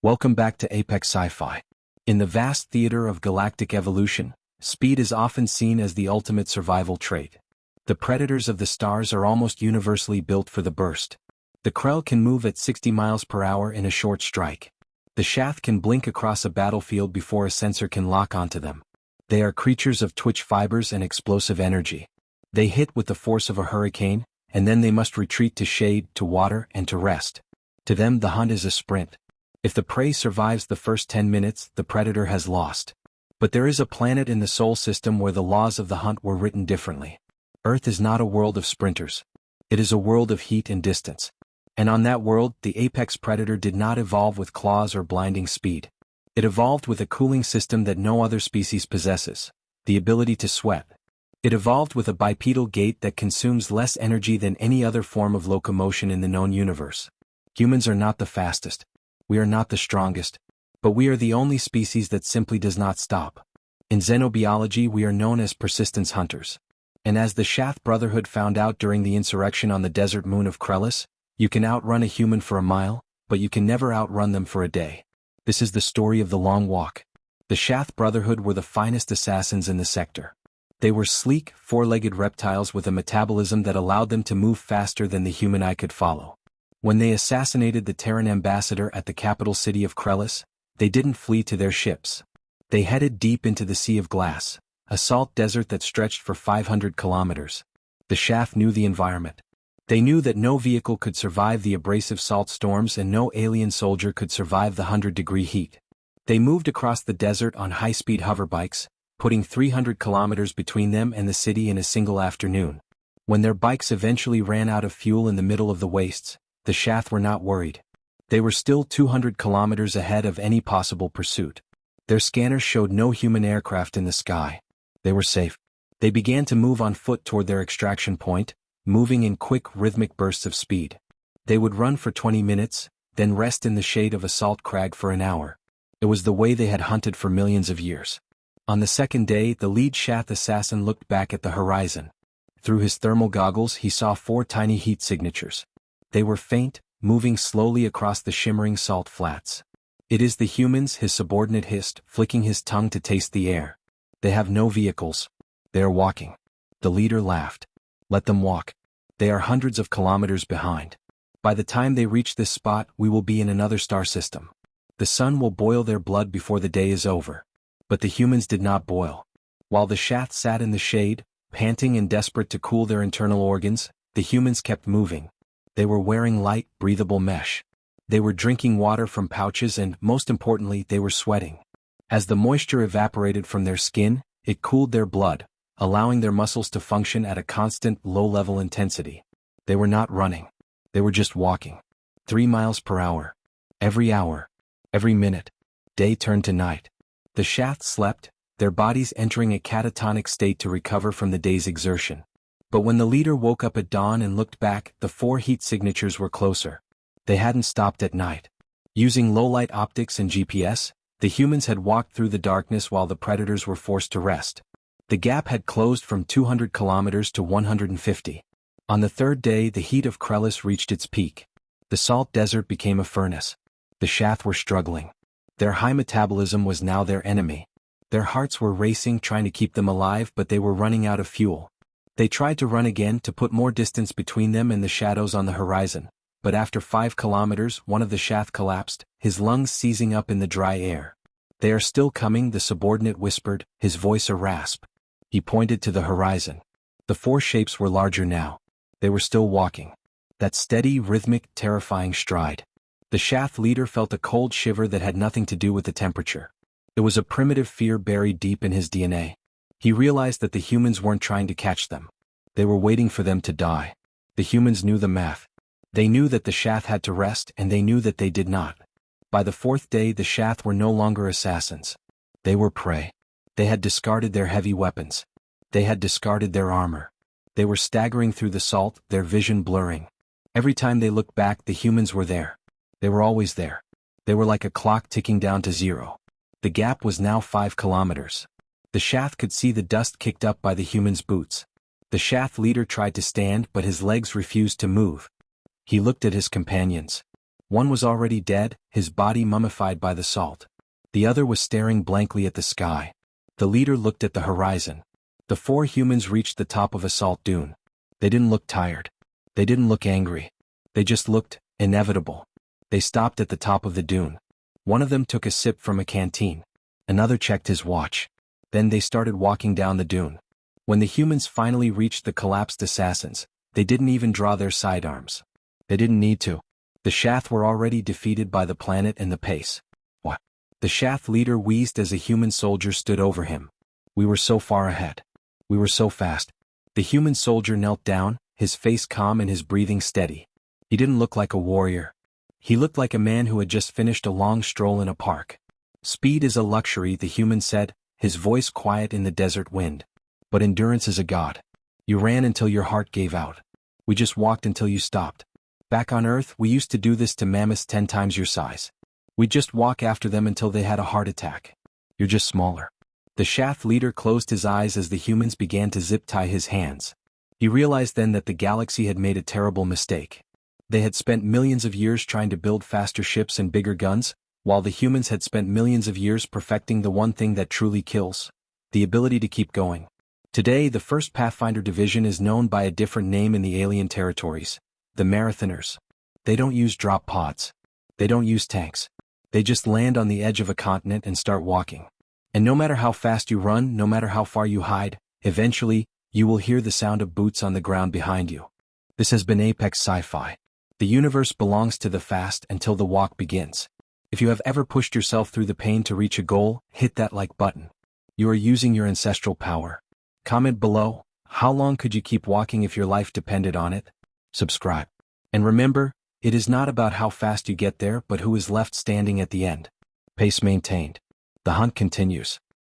Welcome back to Apex Sci-Fi. In the vast theater of galactic evolution, speed is often seen as the ultimate survival trait. The predators of the stars are almost universally built for the burst. The Krell can move at 60 miles per hour in a short strike. The Shath can blink across a battlefield before a sensor can lock onto them. They are creatures of twitch fibers and explosive energy. They hit with the force of a hurricane, and then they must retreat to shade, to water, and to rest. To them the hunt is a sprint. If the prey survives the first 10 minutes, the predator has lost. But there is a planet in the Sol system where the laws of the hunt were written differently. Earth is not a world of sprinters. It is a world of heat and distance. And on that world, the apex predator did not evolve with claws or blinding speed. It evolved with a cooling system that no other species possesses: the ability to sweat. It evolved with a bipedal gait that consumes less energy than any other form of locomotion in the known universe. Humans are not the fastest. We are not the strongest. But we are the only species that simply does not stop. In xenobiology, we are known as persistence hunters. And as the Shath Brotherhood found out during the insurrection on the desert moon of Krellis, you can outrun a human for a mile, but you can never outrun them for a day. This is the story of the long walk. The Shath Brotherhood were the finest assassins in the sector. They were sleek, four-legged reptiles with a metabolism that allowed them to move faster than the human eye could follow. When they assassinated the Terran ambassador at the capital city of Krellis, they didn't flee to their ships. They headed deep into the Sea of Glass, a salt desert that stretched for 500 kilometers. The Shath knew the environment. They knew that no vehicle could survive the abrasive salt storms and no alien soldier could survive the 100-degree heat. They moved across the desert on high-speed hoverbikes, putting 300 kilometers between them and the city in a single afternoon. When their bikes eventually ran out of fuel in the middle of the wastes, the Shath were not worried. They were still 200 kilometers ahead of any possible pursuit. Their scanners showed no human aircraft in the sky. They were safe. They began to move on foot toward their extraction point, moving in quick, rhythmic bursts of speed. They would run for 20 minutes, then rest in the shade of a salt crag for an hour. It was the way they had hunted for millions of years. On the second day, the lead Shath assassin looked back at the horizon. Through his thermal goggles, he saw 4 tiny heat signatures. They were faint, moving slowly across the shimmering salt flats. "It is the humans," his subordinate hissed, flicking his tongue to taste the air. "They have no vehicles. They are walking." The leader laughed. "Let them walk. They are hundreds of kilometers behind. By the time they reach this spot, we will be in another star system. The sun will boil their blood before the day is over." But the humans did not boil. While the Shath sat in the shade, panting and desperate to cool their internal organs, the humans kept moving. They were wearing light, breathable mesh. They were drinking water from pouches and, most importantly, they were sweating. As the moisture evaporated from their skin, it cooled their blood, allowing their muscles to function at a constant, low-level intensity. They were not running. They were just walking. 3 miles per hour. Every hour. Every minute. Day turned to night. The Shath slept, their bodies entering a catatonic state to recover from the day's exertion. But when the leader woke up at dawn and looked back, the 4 heat signatures were closer. They hadn't stopped at night. Using low-light optics and GPS, the humans had walked through the darkness while the predators were forced to rest. The gap had closed from 200 kilometers to 150. On the third day, the heat of Krellis reached its peak. The salt desert became a furnace. The Shath were struggling. Their high metabolism was now their enemy. Their hearts were racing, trying to keep them alive, but they were running out of fuel. They tried to run again to put more distance between them and the shadows on the horizon, but after 5 kilometers, one of the Shath collapsed, his lungs seizing up in the dry air. "They are still coming," the subordinate whispered, his voice a rasp. He pointed to the horizon. The 4 shapes were larger now. They were still walking. That steady, rhythmic, terrifying stride. The Shath leader felt a cold shiver that had nothing to do with the temperature. It was a primitive fear buried deep in his DNA. He realized that the humans weren't trying to catch them. They were waiting for them to die. The humans knew the math. They knew that the Shath had to rest, and they knew that they did not. By the 4th day, the Shath were no longer assassins. They were prey. They had discarded their heavy weapons. They had discarded their armor. They were staggering through the salt, their vision blurring. Every time they looked back, the humans were there. They were always there. They were like a clock ticking down to zero. The gap was now 5 kilometers. The Shath could see the dust kicked up by the humans' boots. The Shath leader tried to stand, but his legs refused to move. He looked at his companions. One was already dead, his body mummified by the salt. The other was staring blankly at the sky. The leader looked at the horizon. The four humans reached the top of a salt dune. They didn't look tired. They didn't look angry. They just looked inevitable. They stopped at the top of the dune. One of them took a sip from a canteen. Another checked his watch. Then they started walking down the dune. When the humans finally reached the collapsed assassins, they didn't even draw their sidearms. They didn't need to. The Shath were already defeated by the planet and the pace. What? The Shath leader wheezed as a human soldier stood over him. We were so far ahead. We were so fast. The human soldier knelt down, his face calm and his breathing steady. He didn't look like a warrior. He looked like a man who had just finished a long stroll in a park. Speed is a luxury, the human said, his voice quiet in the desert wind. But endurance is a god. You ran until your heart gave out. We just walked until you stopped. Back on Earth, we used to do this to mammoths 10 times your size. We'd just walk after them until they had a heart attack. You're just smaller. The Shath leader closed his eyes as the humans began to zip-tie his hands. He realized then that the galaxy had made a terrible mistake. They had spent millions of years trying to build faster ships and bigger guns, while the humans had spent millions of years perfecting the one thing that truly kills: the ability to keep going. Today, the 1st Pathfinder Division is known by a different name in the alien territories: the Marathoners. They don't use drop pods. They don't use tanks. They just land on the edge of a continent and start walking. And no matter how fast you run, no matter how far you hide, eventually, you will hear the sound of boots on the ground behind you. This has been Apex Sci-Fi. The universe belongs to the fast until the walk begins. If you have ever pushed yourself through the pain to reach a goal, hit that like button. You are using your ancestral power. Comment below, how long could you keep walking if your life depended on it? Subscribe. And remember, it is not about how fast you get there but who is left standing at the end. Pace maintained. The hunt continues.